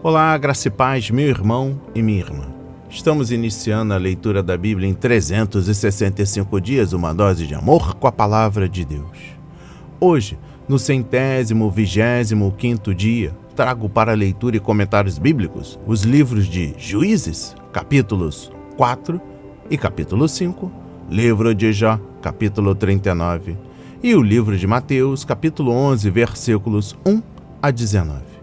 Olá, graça e paz, meu irmão e minha irmã. Estamos iniciando a leitura da Bíblia em 365 dias, uma dose de amor com a Palavra de Deus. Hoje, no 125º dia, trago para leitura e comentários bíblicos os livros de Juízes, capítulos 4 e capítulo 5, livro de Jó, capítulo 39, e o livro de Mateus, capítulo 11, versículos 1 a 19.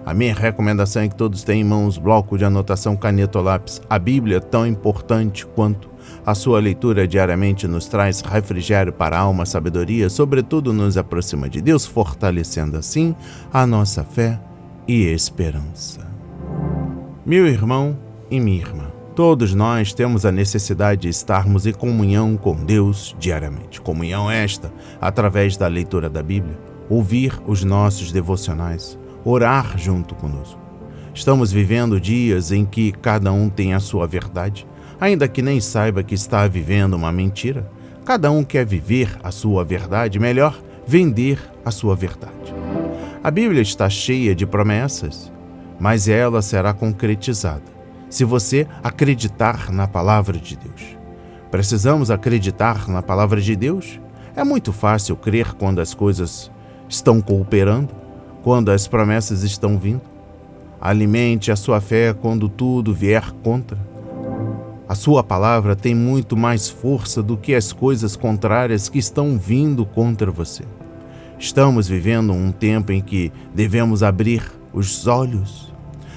A minha recomendação é que todos tenham em mãos bloco de anotação, caneta ou lápis. A Bíblia, tão importante quanto a sua leitura diariamente, nos traz refrigério para a alma, sabedoria, sobretudo nos aproxima de Deus, fortalecendo assim a nossa fé e esperança. Meu irmão e minha irmã, todos nós temos a necessidade de estarmos em comunhão com Deus diariamente. Comunhão esta através da leitura da Bíblia, ouvir os nossos devocionais, orar junto conosco. Estamos vivendo dias em que cada um tem a sua verdade, ainda que nem saiba que está vivendo uma mentira. Cada um quer viver a sua verdade, melhor, vender a sua verdade. A Bíblia está cheia de promessas, mas ela será concretizada se você acreditar na palavra de Deus. Precisamos acreditar na palavra de Deus? É muito fácil crer quando as coisas estão cooperando, quando as promessas estão vindo. Alimente a sua fé quando tudo vier contra. A sua palavra tem muito mais força do que as coisas contrárias que estão vindo contra você. Estamos vivendo um tempo em que devemos abrir os olhos.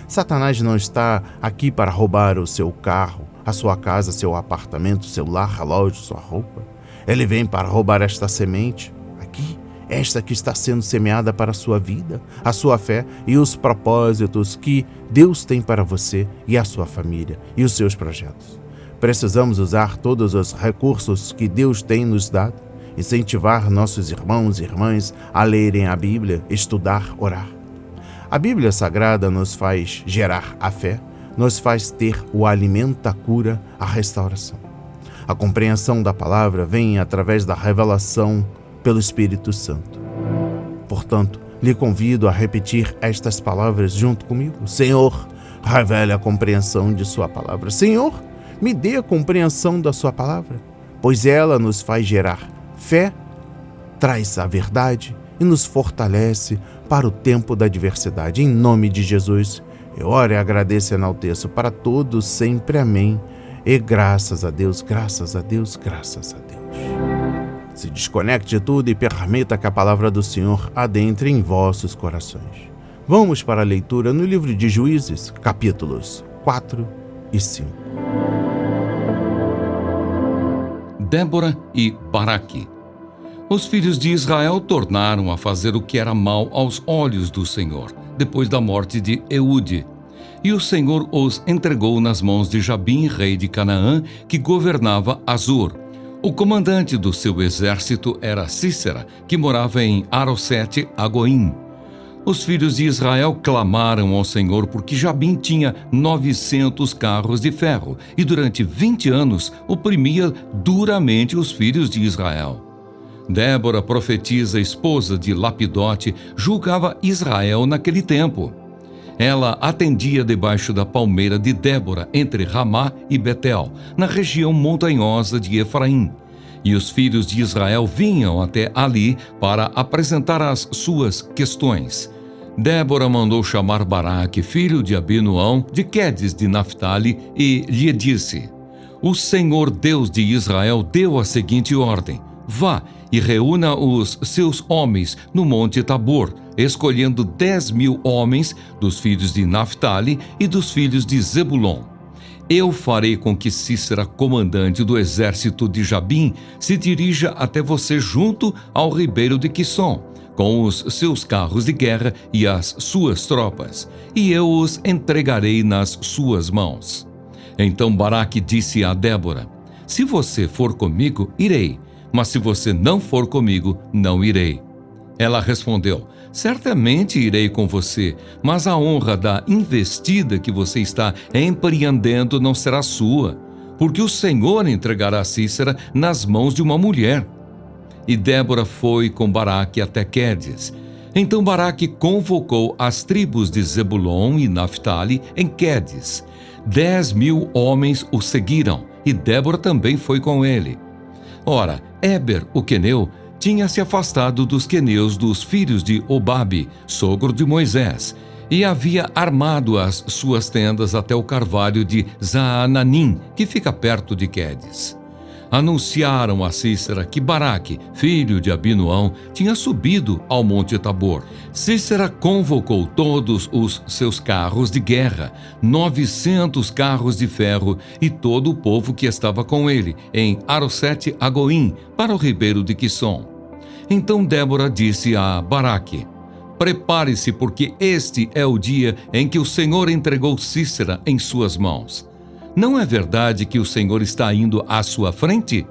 Satanás não está aqui para roubar o seu carro, a sua casa, seu apartamento, seu lar, relógio, sua roupa. Ele vem para roubar esta semente aqui, esta que está sendo semeada para a sua vida, a sua fé e os propósitos que Deus tem para você e a sua família e os seus projetos. Precisamos usar todos os recursos que Deus tem nos dado, incentivar nossos irmãos e irmãs a lerem a Bíblia, estudar, orar. A Bíblia Sagrada nos faz gerar a fé, nos faz ter o alimento, a cura, a restauração. A compreensão da palavra vem através da revelação pelo Espírito Santo. Portanto, lhe convido a repetir estas palavras junto comigo. Senhor, revele a compreensão de sua palavra. Senhor, me dê a compreensão da sua palavra, pois ela nos faz gerar fé, traz a verdade e nos fortalece para o tempo da adversidade. Em nome de Jesus, eu oro e agradeço e enalteço para todos sempre. Amém. E graças a Deus, graças a Deus, graças a Deus. Se desconecte de tudo e permita que a palavra do Senhor adentre em vossos corações. Vamos para a leitura no livro de Juízes, capítulos 4 e 5. Débora e Baraque. Os filhos de Israel tornaram a fazer o que era mal aos olhos do Senhor, depois da morte de Eude. E o Senhor os entregou nas mãos de Jabim, rei de Canaã, que governava Azor. O comandante do seu exército era Cícera, que morava em Arosete-Agoim. Os filhos de Israel clamaram ao Senhor porque Jabim tinha 900 carros de ferro e durante 20 anos oprimia duramente os filhos de Israel. Débora, profetisa, esposa de Lapidote, julgava Israel naquele tempo. Ela atendia debaixo da palmeira de Débora, entre Ramá e Betel, na região montanhosa de Efraim. E os filhos de Israel vinham até ali para apresentar as suas questões. Débora mandou chamar Baraque, filho de Abinoão, de Quedes de Naphtali, e lhe disse: O Senhor Deus de Israel deu a seguinte ordem: Vá e reúna os seus homens no Monte Tabor, escolhendo 10.000 homens dos filhos de Naphtali e dos filhos de Zebulon. Eu farei com que Cícera, comandante do exército de Jabim, se dirija até você junto ao ribeiro de Quisson, com os seus carros de guerra e as suas tropas, e eu os entregarei nas suas mãos. Então Baraque disse a Débora: Se você for comigo, irei, mas se você não for comigo, não irei. Ela respondeu: Certamente irei com você, mas a honra da investida que você está empreendendo não será sua, porque o Senhor entregará Cícera nas mãos de uma mulher. E Débora foi com Baraque até Quedes. Então Baraque convocou as tribos de Zebulon e Naftali em Quedes. 10.000 homens o seguiram, e Débora também foi com ele. Ora, Éber, o queneu, tinha se afastado dos queneus dos filhos de Obabe, sogro de Moisés, e havia armado as suas tendas até o carvalho de Zaananim, que fica perto de Quedes. Anunciaram a Sísera que Baraque, filho de Abinoão, tinha subido ao monte Tabor. Sísera convocou todos os seus carros de guerra, 900 carros de ferro e todo o povo que estava com ele, em Arosete-Agoim, para o ribeiro de Quisson. Então Débora disse a Baraque: prepare-se, porque este é o dia em que o Senhor entregou Sísera em suas mãos. Não é verdade que o Senhor está indo à sua frente?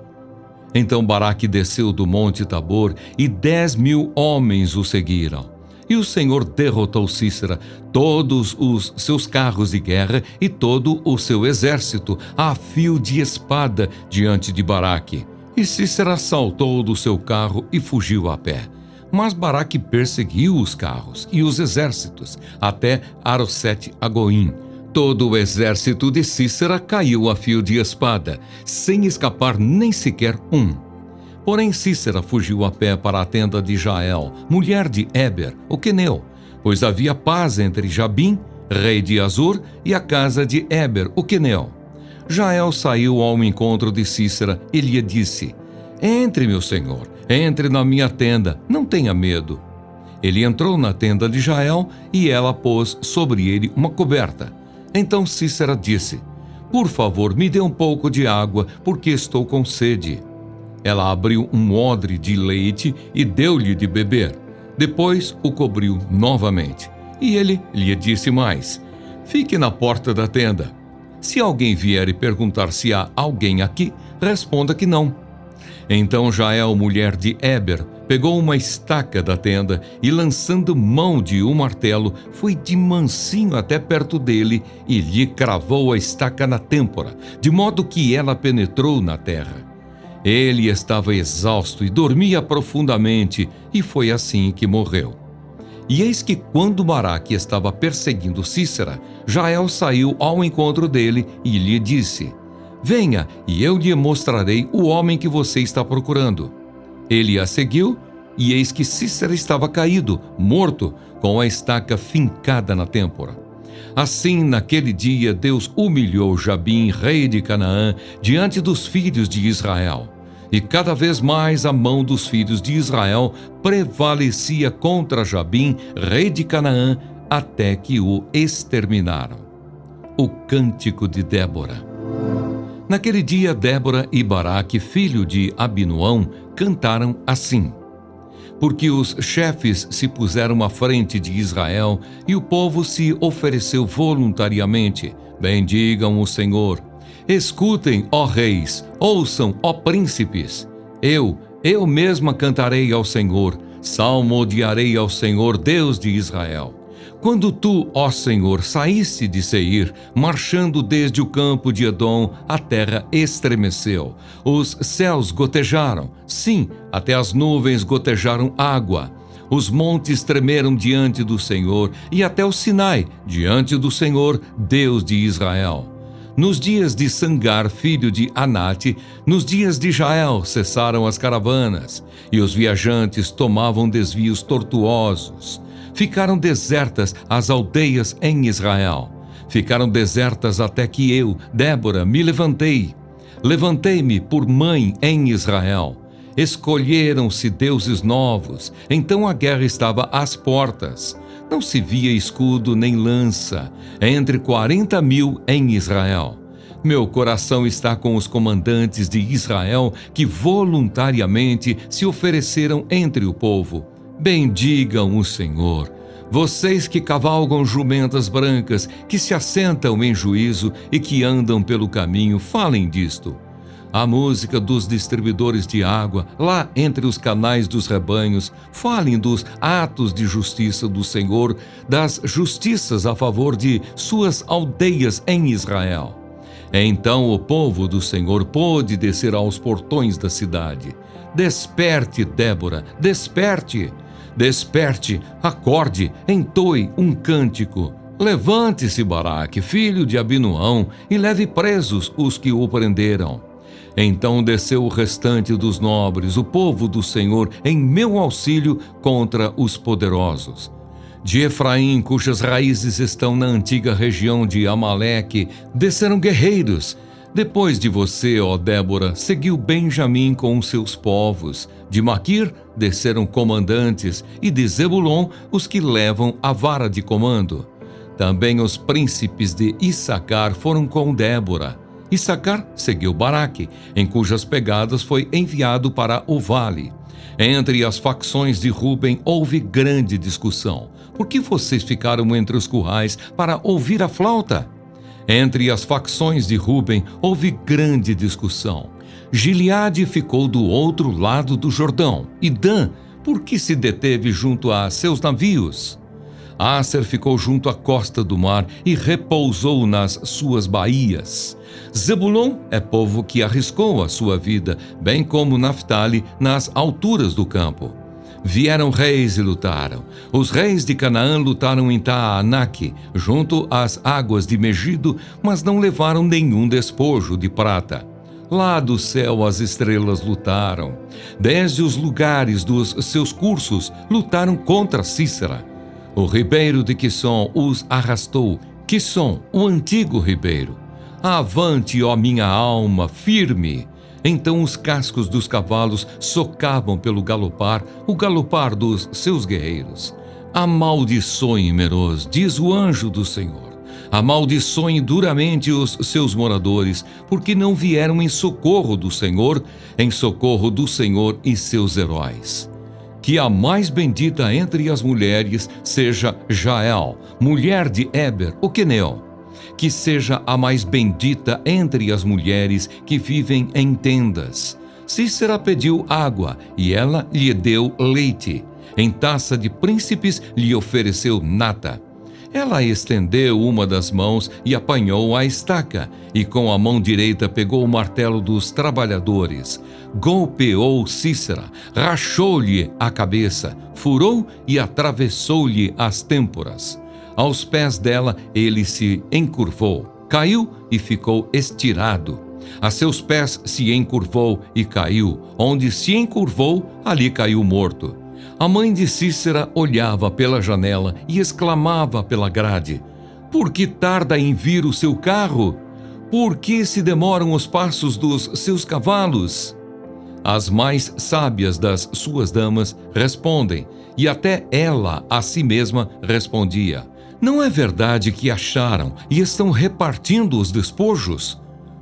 Então Baraque desceu do monte Tabor e 10.000 homens o seguiram. E o Senhor derrotou Sísera, todos os seus carros de guerra e todo o seu exército, a fio de espada diante de Baraque. E Sísera saltou do seu carro e fugiu a pé. Mas Baraque perseguiu os carros e os exércitos até Arosete-Agoim. Todo o exército de Sísera caiu a fio de espada, sem escapar nem sequer um. Porém Sísera fugiu a pé para a tenda de Jael, mulher de Éber, o queneu, pois havia paz entre Jabim, rei de Azor, e a casa de Éber, o queneu. Jael saiu ao encontro de Sísera e lhe disse: entre, meu senhor, entre na minha tenda, não tenha medo. Ele entrou na tenda de Jael e ela pôs sobre ele uma coberta. Então Sísera disse: por favor, me dê um pouco de água, porque estou com sede. Ela abriu um odre de leite e deu-lhe de beber. Depois o cobriu novamente. E ele lhe disse mais: fique na porta da tenda. Se alguém vier e perguntar se há alguém aqui, responda que não. Então Jael, mulher de Éber, pegou uma estaca da tenda e, lançando mão de um martelo, foi de mansinho até perto dele e lhe cravou a estaca na têmpora, de modo que ela penetrou na terra. Ele estava exausto e dormia profundamente, e foi assim que morreu. E eis que, quando Baraque estava perseguindo Sísera, Jael saiu ao encontro dele e lhe disse: venha, e eu lhe mostrarei o homem que você está procurando. Ele a seguiu, e eis que Sísera estava caído, morto, com a estaca fincada na têmpora. Assim, naquele dia, Deus humilhou Jabim, rei de Canaã, diante dos filhos de Israel. E cada vez mais a mão dos filhos de Israel prevalecia contra Jabim, rei de Canaã, até que o exterminaram. O Cântico de Débora. Naquele dia, Débora e Baraque, filho de Abinoão, cantaram assim: porque os chefes se puseram à frente de Israel e o povo se ofereceu voluntariamente. Bendigam o Senhor. Escutem, ó reis, ouçam, ó príncipes. Eu mesma cantarei ao Senhor, salmodiarei ao Senhor, Deus de Israel. Quando tu, ó Senhor, saíste de Seir, marchando desde o campo de Edom, a terra estremeceu. Os céus gotejaram, sim, até as nuvens gotejaram água. Os montes tremeram diante do Senhor, e até o Sinai, diante do Senhor, Deus de Israel. Nos dias de Sangar, filho de Anate, nos dias de Jael, cessaram as caravanas, e os viajantes tomavam desvios tortuosos. Ficaram desertas as aldeias em Israel. Ficaram desertas até que eu, Débora, me levantei. Levantei-me por mãe em Israel. Escolheram-se deuses novos. Então a guerra estava às portas. Não se via escudo nem lança. Entre 40.000 em Israel. Meu coração está com os comandantes de Israel que voluntariamente se ofereceram entre o povo. Bendigam o Senhor. Vocês que cavalgam jumentas brancas, que se assentam em juízo e que andam pelo caminho, falem disto. A música dos distribuidores de água, lá entre os canais dos rebanhos, falem dos atos de justiça do Senhor, das justiças a favor de suas aldeias em Israel. Então o povo do Senhor pôde descer aos portões da cidade. Desperte, Débora, desperte! Desperte, acorde, entoe um cântico. Levante-se, Baraque, filho de Abinoão, e leve presos os que o prenderam. Então desceu o restante dos nobres, o povo do Senhor, em meu auxílio contra os poderosos. De Efraim, cujas raízes estão na antiga região de Amaleque, desceram guerreiros. Depois de você, ó Débora, seguiu Benjamim com os seus povos. De Maquir desceram comandantes, e de Zebulon os que levam a vara de comando. Também os príncipes de Issacar foram com Débora. Issacar seguiu Baraque, em cujas pegadas foi enviado para o vale. Entre as facções de Ruben houve grande discussão. Por que vocês ficaram entre os currais para ouvir a flauta? Entre as facções de Ruben houve grande discussão. Gileade ficou do outro lado do Jordão. E Dan, por que se deteve junto a seus navios? Asser ficou junto à costa do mar e repousou nas suas baías. Zebulon é povo que arriscou a sua vida, bem como Naftali nas alturas do campo. Vieram reis e lutaram. Os reis de Canaã lutaram em Taanaque, junto às águas de Megido, mas não levaram nenhum despojo de prata. Lá do céu as estrelas lutaram. Desde os lugares dos seus cursos lutaram contra Cícera. O ribeiro de Quisson os arrastou. Quisson, o antigo ribeiro. Avante, ó minha alma, firme! Então os cascos dos cavalos socavam pelo galopar, o galopar dos seus guerreiros. Amaldiçoe, Meroz, diz o anjo do Senhor. Amaldiçoe duramente os seus moradores, porque não vieram em socorro do Senhor e seus heróis. Que a mais bendita entre as mulheres seja Jael, mulher de Eber, o queneu. Que seja a mais bendita entre as mulheres que vivem em tendas. Cícera pediu água, e ela lhe deu leite. Em taça de príncipes lhe ofereceu nata. Ela estendeu uma das mãos e apanhou a estaca, e com a mão direita pegou o martelo dos trabalhadores. Golpeou Cícera, rachou-lhe a cabeça, furou e atravessou-lhe as têmporas. Aos pés dela ele se encurvou, caiu e ficou estirado. A seus pés se encurvou e caiu. Onde se encurvou, ali caiu morto. A mãe de Cícera olhava pela janela e exclamava pela grade: Por que tarda em vir o seu carro? Por que se demoram os passos dos seus cavalos? As mais sábias das suas damas respondem, e até ela a si mesma respondia: Não é verdade que acharam e estão repartindo os despojos?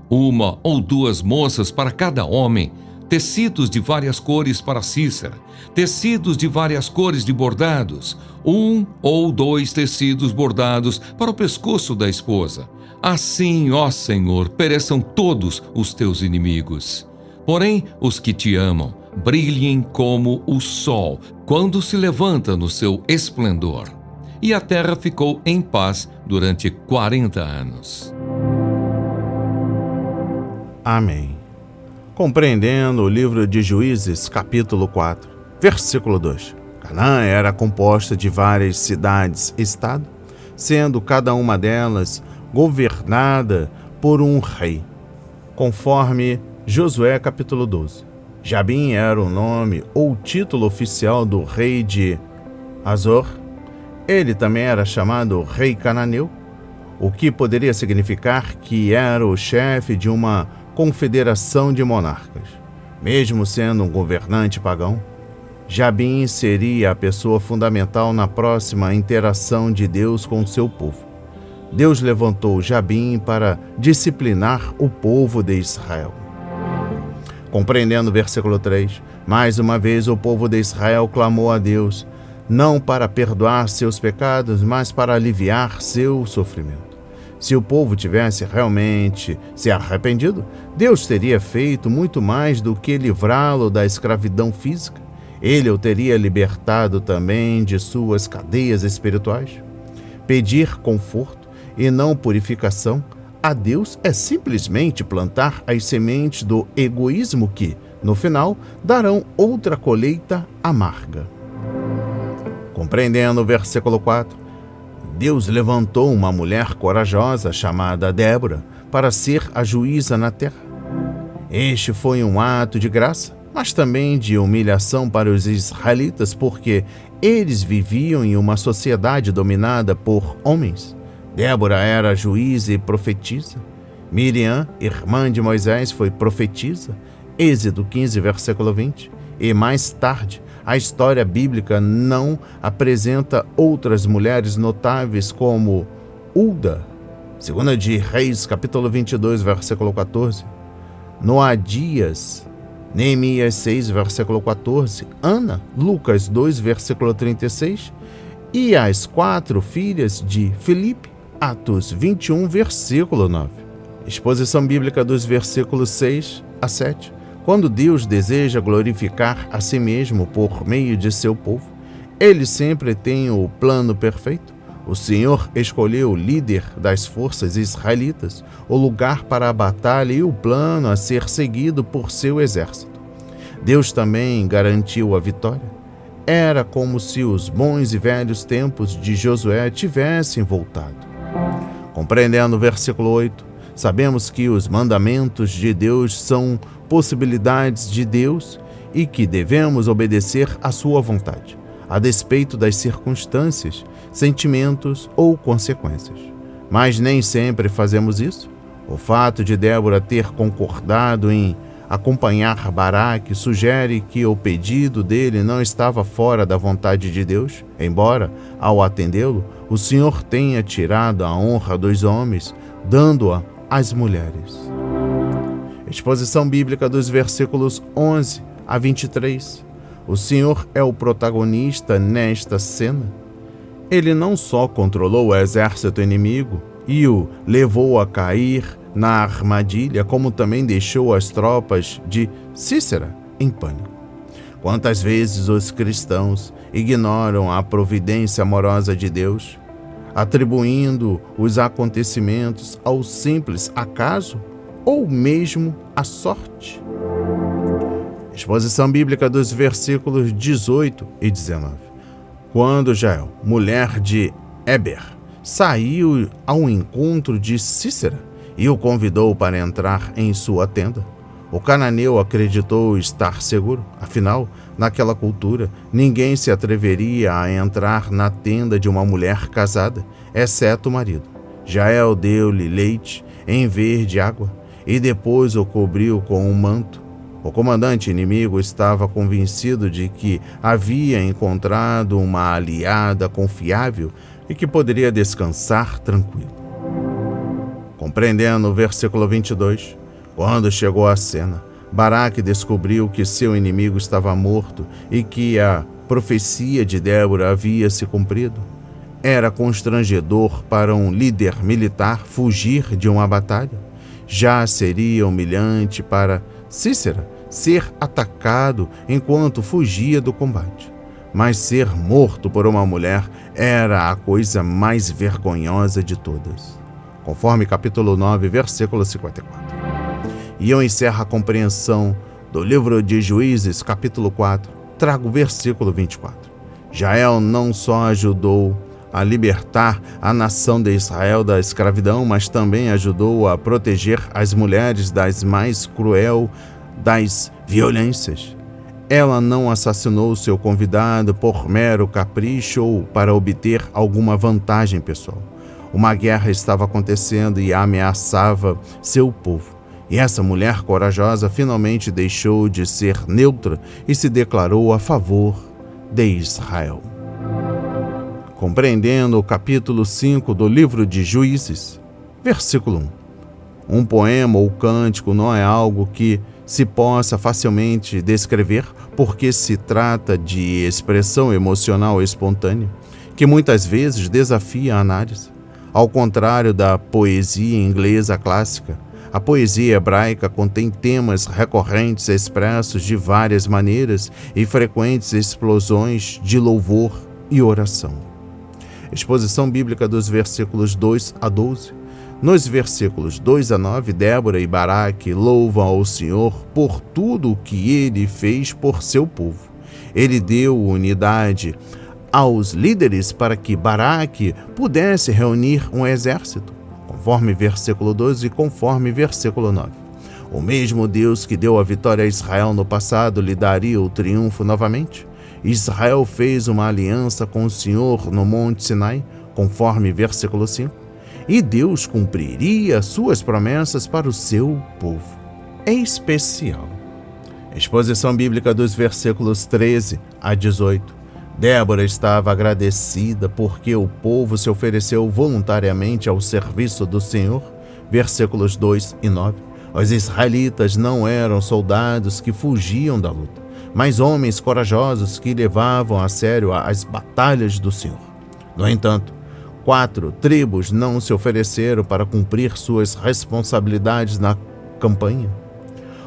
Uma ou duas moças para cada homem, tecidos de várias cores para Cícera, tecidos de várias cores de bordados, 1 ou 2 tecidos bordados para o pescoço da esposa. Assim, ó Senhor, pereçam todos os teus inimigos. Porém, os que te amam, brilhem como o sol, quando se levanta no seu esplendor. E a terra ficou em paz durante 40 anos. Amém. Compreendendo o livro de Juízes, capítulo 4, versículo 2. Canaã era composta de várias cidades-estado, sendo cada uma delas governada por um rei, conforme Josué, capítulo 12. Jabim era o nome ou título oficial do rei de Azor. Ele também era chamado rei cananeu, o que poderia significar que era o chefe de uma confederação de monarcas. Mesmo sendo um governante pagão, Jabim seria a pessoa fundamental na próxima interação de Deus com seu povo. Deus levantou Jabim para disciplinar o povo de Israel. Compreendendo o versículo 3, mais uma vez o povo de Israel clamou a Deus, não para perdoar seus pecados, mas para aliviar seu sofrimento. Se o povo tivesse realmente se arrependido, Deus teria feito muito mais do que livrá-lo da escravidão física. Ele o teria libertado também de suas cadeias espirituais. Pedir conforto e não purificação a Deus é simplesmente plantar as sementes do egoísmo que, no final, darão outra colheita amarga. Compreendendo o versículo 4, Deus levantou uma mulher corajosa chamada Débora para ser a juíza na terra. Este foi um ato de graça, mas também de humilhação para os israelitas, porque eles viviam em uma sociedade dominada por homens. Débora era juíza e profetisa. Miriam, irmã de Moisés, foi profetisa. Êxodo 15, versículo 20. E mais tarde, a história bíblica não apresenta outras mulheres notáveis como Hulda, 2 de Reis, capítulo 22, versículo 14. Noadias, Neemias 6, versículo 14. Ana, Lucas 2, versículo 36. E as 4 filhas de Filipe, Atos 21, versículo 9. Exposição bíblica dos versículos 6 a 7. Quando Deus deseja glorificar a si mesmo por meio de seu povo, ele sempre tem o plano perfeito. O Senhor escolheu o líder das forças israelitas, o lugar para a batalha e o plano a ser seguido por seu exército. Deus também garantiu a vitória. Era como se os bons e velhos tempos de Josué tivessem voltado. Compreendendo o versículo 8, sabemos que os mandamentos de Deus são possibilidades de Deus e que devemos obedecer à sua vontade, a despeito das circunstâncias, sentimentos ou consequências. Mas nem sempre fazemos isso. O fato de Débora ter concordado em acompanhar Baraque sugere que o pedido dele não estava fora da vontade de Deus, embora, ao atendê-lo, o Senhor tenha tirado a honra dos homens, dando-a às mulheres. Exposição bíblica dos versículos 11 a 23. O Senhor é o protagonista nesta cena. Ele não só controlou o exército inimigo e o levou a cair na armadilha, como também deixou as tropas de Sísera em pânico. Quantas vezes os cristãos ignoram a providência amorosa de Deus, atribuindo os acontecimentos ao simples acaso ou mesmo à sorte? Exposição bíblica dos versículos 18 e 19. Quando Jael, mulher de Eber, saiu ao encontro de Sísera e o convidou para entrar em sua tenda, o cananeu acreditou estar seguro. Afinal, naquela cultura, ninguém se atreveria a entrar na tenda de uma mulher casada, exceto o marido. Jael deu-lhe leite em vez de água e depois o cobriu com um manto. O comandante inimigo estava convencido de que havia encontrado uma aliada confiável e que poderia descansar tranquilo. Compreendendo o versículo 22, quando chegou à cena, Baraque descobriu que seu inimigo estava morto e que a profecia de Débora havia se cumprido. Era constrangedor para um líder militar fugir de uma batalha. Já seria humilhante para Sísera ser atacado enquanto fugia do combate. Mas ser morto por uma mulher era a coisa mais vergonhosa de todas. Conforme capítulo 9, versículo 54. E eu encerro a compreensão do livro de Juízes, capítulo 4, trago o versículo 24. Jael não só ajudou a libertar a nação de Israel da escravidão, mas também ajudou a proteger as mulheres das mais cruel das violências. Ela não assassinou seu convidado por mero capricho ou para obter alguma vantagem pessoal. Uma guerra estava acontecendo e ameaçava seu povo. E essa mulher corajosa finalmente deixou de ser neutra e se declarou a favor de Israel. Compreendendo o capítulo 5 do livro de Juízes, versículo 1. Um poema ou cântico não é algo que se possa facilmente descrever, porque se trata de expressão emocional espontânea, que muitas vezes desafia a análise. Ao contrário da poesia inglesa clássica, a poesia hebraica contém temas recorrentes expressos de várias maneiras e frequentes explosões de louvor e oração. Exposição bíblica dos versículos 2 a 12. Nos versículos 2 a 9, Débora e Baraque louvam ao Senhor por tudo o que ele fez por seu povo. Ele deu unidade aos líderes para que Baraque pudesse reunir um exército, conforme versículo 12 e conforme versículo 9. O mesmo Deus que deu a vitória a Israel no passado lhe daria o triunfo novamente. Israel fez uma aliança com o Senhor no Monte Sinai, conforme versículo 5, e Deus cumpriria suas promessas para o seu povo. Em especial, exposição bíblica dos versículos 13 a 18. Débora estava agradecida porque o povo se ofereceu voluntariamente ao serviço do Senhor. Versículos 2 e 9. Os israelitas não eram soldados que fugiam da luta, mas homens corajosos que levavam a sério as batalhas do Senhor. No entanto, 4 tribos não se ofereceram para cumprir suas responsabilidades na campanha.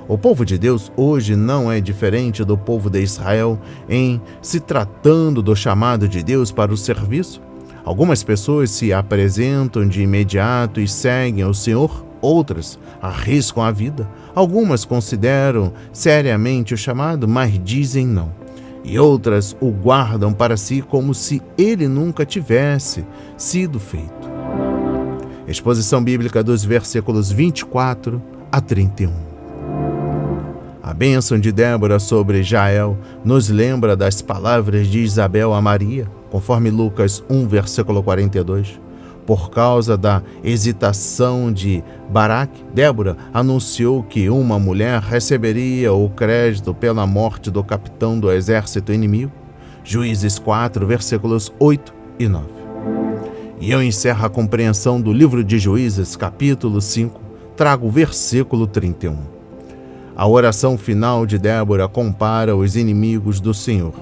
O povo de Deus hoje não é diferente do povo de Israel em se tratando do chamado de Deus para o serviço. Algumas pessoas se apresentam de imediato e seguem o Senhor, outras arriscam a vida. Algumas consideram seriamente o chamado, mas dizem não. E outras o guardam para si como se ele nunca tivesse sido feito. Exposição bíblica dos versículos 24 a 31. A bênção de Débora sobre Jael nos lembra das palavras de Isabel a Maria, conforme Lucas 1, versículo 42. Por causa da hesitação de Baraque, Débora anunciou que uma mulher receberia o crédito pela morte do capitão do exército inimigo. Juízes 4, versículos 8 e 9. E eu encerro a compreensão do livro de Juízes, capítulo 5, trago o versículo 31. A oração final de Débora compara os inimigos do Senhor,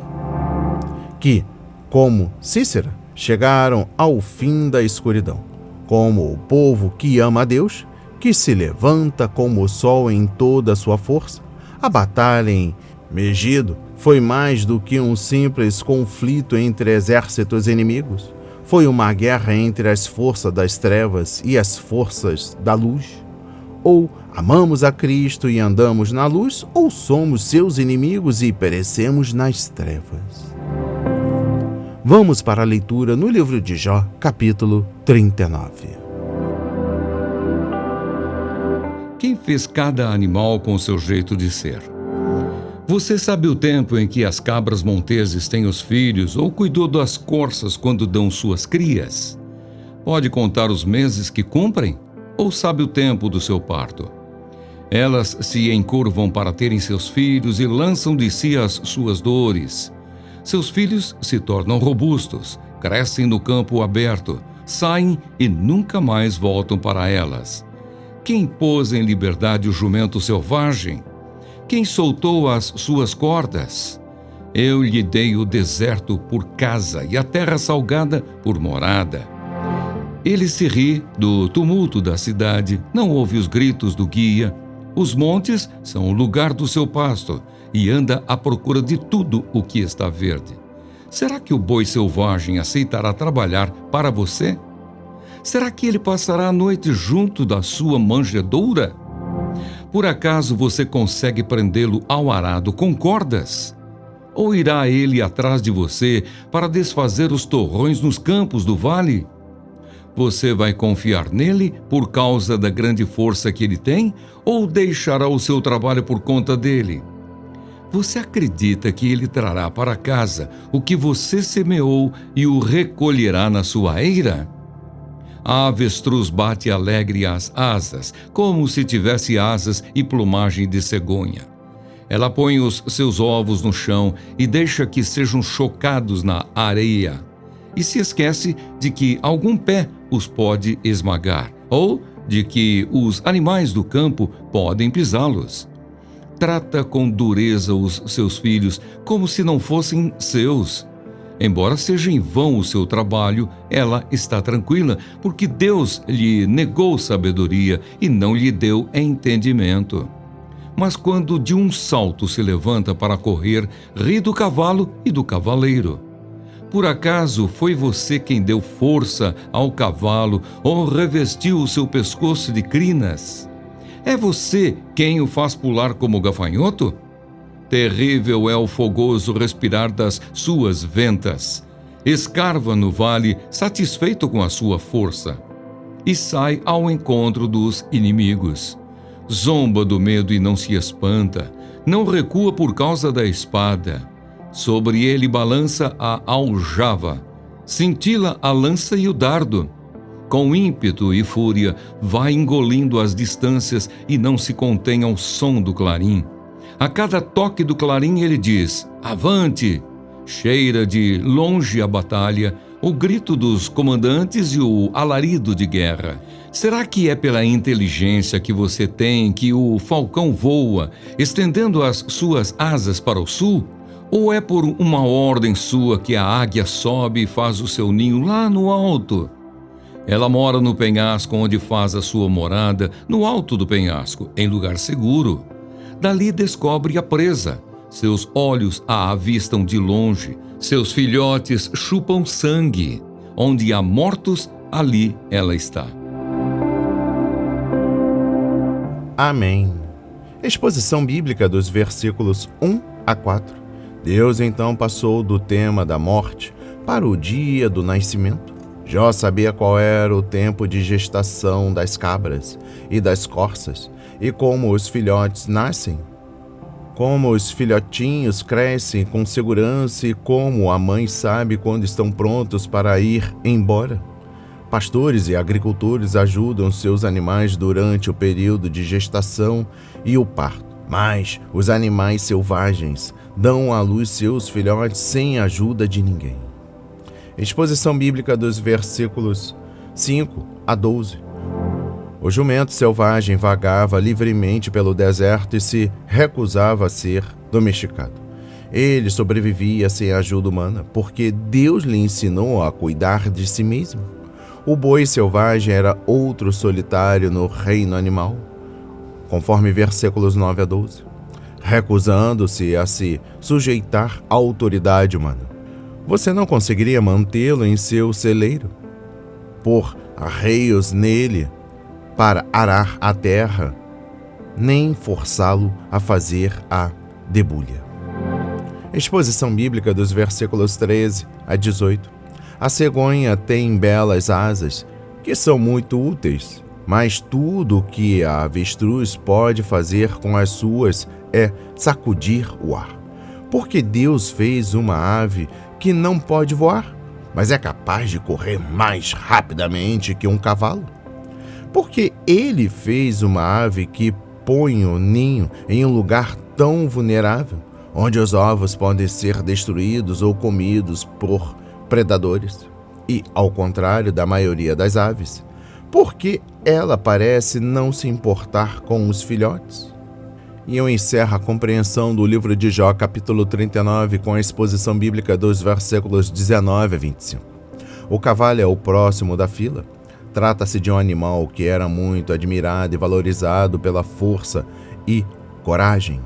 que, como Cícera, chegaram ao fim da escuridão, como o povo que ama a Deus, que se levanta como o sol em toda a sua força. A batalha em Megido foi mais do que um simples conflito entre exércitos inimigos. Foi uma guerra entre as forças das trevas e as forças da luz. Ou amamos a Cristo e andamos na luz, ou somos seus inimigos e perecemos nas trevas. Vamos para a leitura no livro de Jó, capítulo 39. Quem fez cada animal com seu jeito de ser? Você sabe o tempo em que as cabras monteses têm os filhos ou cuidou das corças quando dão suas crias? Pode contar os meses que cumprem? Ou sabe o tempo do seu parto? Elas se encurvam para terem seus filhos e lançam de si as suas dores. Seus filhos se tornam robustos, crescem no campo aberto, saem e nunca mais voltam para elas. Quem pôs em liberdade o jumento selvagem? Quem soltou as suas cordas? Eu lhe dei o deserto por casa e a terra salgada por morada. Ele se ri do tumulto da cidade, não ouve os gritos do guia. Os montes são o lugar do seu pasto e anda à procura de tudo o que está verde. Será que o boi selvagem aceitará trabalhar para você? Será que ele passará a noite junto da sua manjedoura? Por acaso você consegue prendê-lo ao arado com cordas? Ou irá ele atrás de você para desfazer os torrões nos campos do vale? Você vai confiar nele por causa da grande força que ele tem ou deixará o seu trabalho por conta dele? Você acredita que ele trará para casa o que você semeou e o recolherá na sua eira? A avestruz bate alegre as asas, como se tivesse asas e plumagem de cegonha. Ela põe os seus ovos no chão e deixa que sejam chocados na areia. E se esquece de que algum pé os pode esmagar, ou de que os animais do campo podem pisá-los. Trata com dureza os seus filhos como se não fossem seus. Embora seja em vão o seu trabalho, ela está tranquila, porque Deus lhe negou sabedoria e não lhe deu entendimento. Mas quando de um salto se levanta para correr, ri do cavalo e do cavaleiro. Por acaso foi você quem deu força ao cavalo ou revestiu o seu pescoço de crinas? É você quem o faz pular como gafanhoto? Terrível é o fogoso respirar das suas ventas. escarva no vale, satisfeito com a sua força, e sai ao encontro dos inimigos. Zomba do medo e não se espanta, não recua por causa da espada. Sobre ele balança a aljava, cintila a lança e o dardo. Com ímpeto e fúria, vai engolindo as distâncias e não se contém ao som do clarim. A cada toque do clarim ele diz: avante! Cheira de longe a batalha, o grito dos comandantes e o alarido de guerra. Será que é pela inteligência que você tem que o falcão voa, estendendo as suas asas para o sul? Ou é por uma ordem sua que a águia sobe e faz o seu ninho lá no alto? Ela mora no penhasco onde faz a sua morada, no alto do penhasco, em lugar seguro. Dali descobre a presa. Seus olhos a avistam de longe. Seus filhotes chupam sangue. Onde há mortos, ali ela está. Amém. Exposição bíblica dos versículos 1 a 4. Deus então passou do tema da morte para o dia do nascimento. Jó sabia qual era o tempo de gestação das cabras e das corças e como os filhotes nascem, como os filhotinhos crescem com segurança e como a mãe sabe quando estão prontos para ir embora. Pastores e agricultores ajudam seus animais durante o período de gestação e o parto, mas os animais selvagens dão à luz seus filhotes sem a ajuda de ninguém. Exposição bíblica dos versículos 5 a 12. O jumento selvagem vagava livremente pelo deserto e se recusava a ser domesticado. Ele sobrevivia sem ajuda humana, porque Deus lhe ensinou a cuidar de si mesmo. O boi selvagem era outro solitário no reino animal, conforme versículos 9 a 12, recusando-se a se sujeitar à autoridade humana. Você não conseguiria mantê-lo em seu celeiro, pôr arreios nele para arar a terra, nem forçá-lo a fazer a debulha. Exposição bíblica dos versículos 13 a 18. A cegonha tem belas asas, que são muito úteis, mas tudo o que a avestruz pode fazer com as suas é sacudir o ar. Porque Deus fez uma ave que não pode voar, mas é capaz de correr mais rapidamente que um cavalo. Porque Ele fez uma ave que põe o ninho em um lugar tão vulnerável, onde os ovos podem ser destruídos ou comidos por predadores, e ao contrário da maioria das aves, porque ela parece não se importar com os filhotes. E eu encerro a compreensão do livro de Jó, capítulo 39, com a exposição bíblica dos versículos 19 a 25. O cavalo é o próximo da fila. Trata-se de um animal que era muito admirado e valorizado pela força e coragem.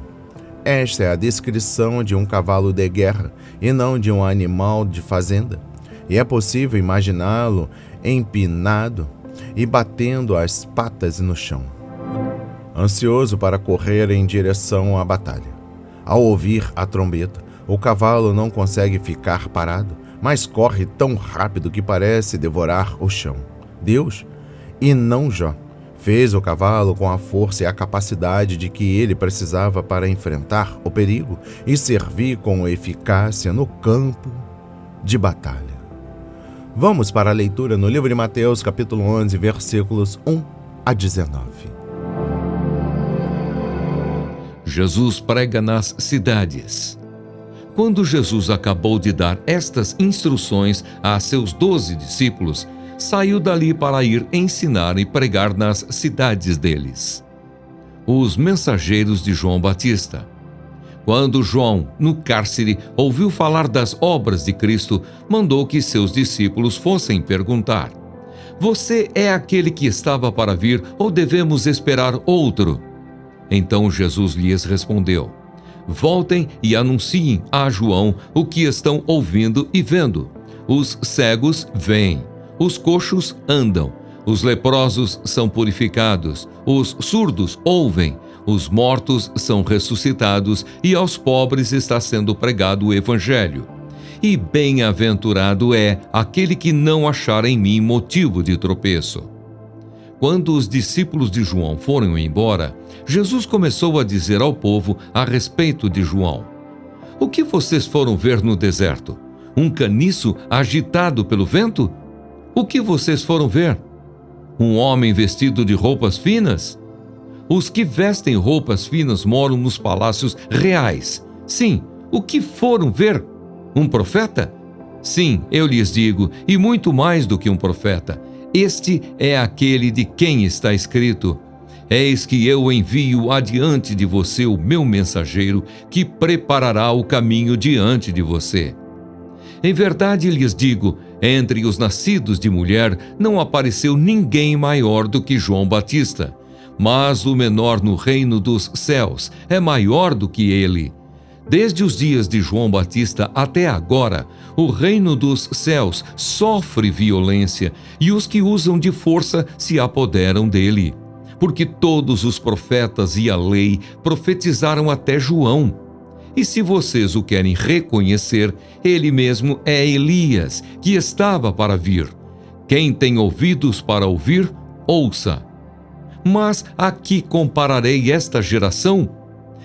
Esta é a descrição de um cavalo de guerra e não de um animal de fazenda. E é possível imaginá-lo empinado e batendo as patas no chão, ansioso para correr em direção à batalha. Ao ouvir a trombeta, o cavalo não consegue ficar parado, mas corre tão rápido que parece devorar o chão. Deus, e não Jó, fez o cavalo com a força e a capacidade de que ele precisava para enfrentar o perigo e servir com eficácia no campo de batalha. Vamos para a leitura no livro de Mateus, capítulo 11, versículos 1 a 19. Jesus prega nas cidades. Quando Jesus acabou de dar estas instruções a seus 12 discípulos, saiu dali para ir ensinar e pregar nas cidades deles. Os mensageiros de João Batista. Quando João, no cárcere, ouviu falar das obras de Cristo, mandou que seus discípulos fossem perguntar: Você é aquele que estava para vir ou devemos esperar outro? Então Jesus lhes respondeu: Voltem e anunciem a João o que estão ouvindo e vendo. Os cegos veem, os coxos andam, os leprosos são purificados, os surdos ouvem, os mortos são ressuscitados e aos pobres está sendo pregado o Evangelho. e bem-aventurado é aquele que não achar em mim motivo de tropeço. Quando os discípulos de João foram embora, Jesus começou a dizer ao povo a respeito de João: O que vocês foram ver no deserto? Um caniço agitado pelo vento? O que vocês foram ver? Um homem vestido de roupas finas? Os que vestem roupas finas moram nos palácios reais. Sim, o que foram ver? Um profeta? Sim, eu lhes digo, e muito mais do que um profeta. Este é aquele de quem está escrito: Eis que eu envio adiante de você o meu mensageiro, que preparará o caminho diante de você. Em verdade lhes digo, entre os nascidos de mulher não apareceu ninguém maior do que João Batista. Mas o menor no reino dos céus é maior do que ele. Desde os dias de João Batista até agora, o reino dos céus sofre violência e os que usam de força se apoderam dele. Porque todos os profetas e a lei profetizaram até João. E se vocês o querem reconhecer, ele mesmo é Elias, que estava para vir. Quem tem ouvidos para ouvir, ouça. Mas a que compararei esta geração?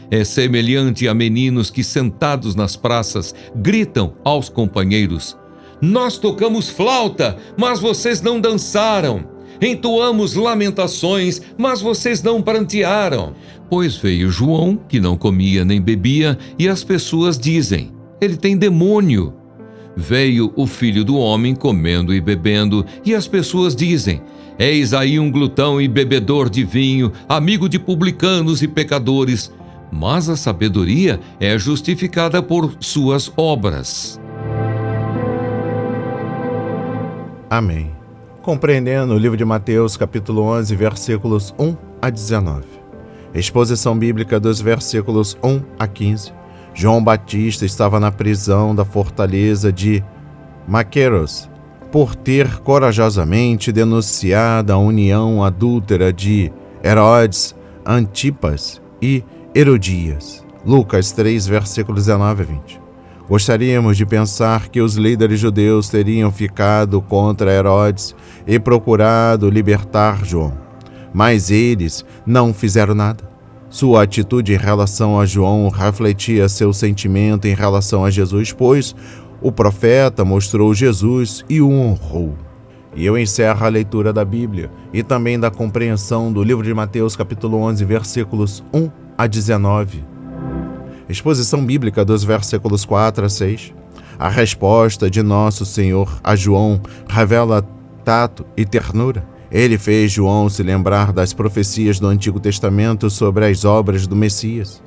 É semelhante a meninos que, sentados nas praças, gritam aos companheiros: Nós tocamos flauta, mas vocês não dançaram. Entoamos lamentações, mas vocês não prantearam. Pois veio João, que não comia nem bebia, e as pessoas dizem: Ele tem demônio. Veio o Filho do Homem comendo e bebendo, e as pessoas dizem: Eis aí um glutão e bebedor de vinho, amigo de publicanos e pecadores. Mas a sabedoria é justificada por suas obras. Amém. Compreendendo o livro de Mateus, capítulo 11, versículos 1 a 19. Exposição bíblica dos versículos 1 a 15. João Batista estava na prisão da fortaleza de Maqueros, por ter corajosamente denunciado a união adúltera de Herodes, Antipas e Herodias. Lucas 3, versículos 19 a 20. Gostaríamos de pensar que os líderes judeus teriam ficado contra Herodes e procurado libertar João, mas eles não fizeram nada. Sua atitude em relação a João refletia seu sentimento em relação a Jesus, pois o profeta mostrou Jesus e o honrou. E eu encerro a leitura da Bíblia e também da compreensão do livro de Mateus, capítulo 11, versículos 1 a 19. Exposição bíblica dos versículos 4 a 6. A resposta de nosso Senhor a João revela tato e ternura. Ele fez João se lembrar das profecias do Antigo Testamento sobre as obras do Messias.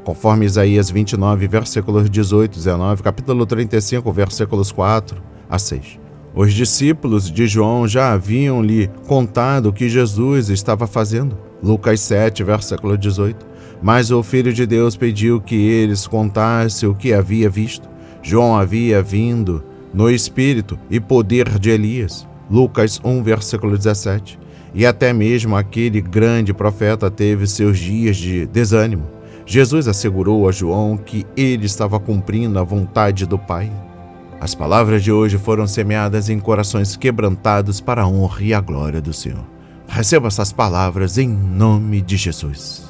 Conforme Isaías 29, versículos 18 e 19, capítulo 35, versículos 4 a 6. Os discípulos de João já haviam lhe contado o que Jesus estava fazendo. Lucas 7, versículo 18. Mas o Filho de Deus pediu que eles contassem o que havia visto. João havia vindo no espírito e poder de Elias. Lucas 1, versículo 17. E até mesmo aquele grande profeta teve seus dias de desânimo. Jesus assegurou a João que ele estava cumprindo a vontade do Pai. As palavras de hoje foram semeadas em corações quebrantados para a honra e a glória do Senhor. Receba essas palavras em nome de Jesus.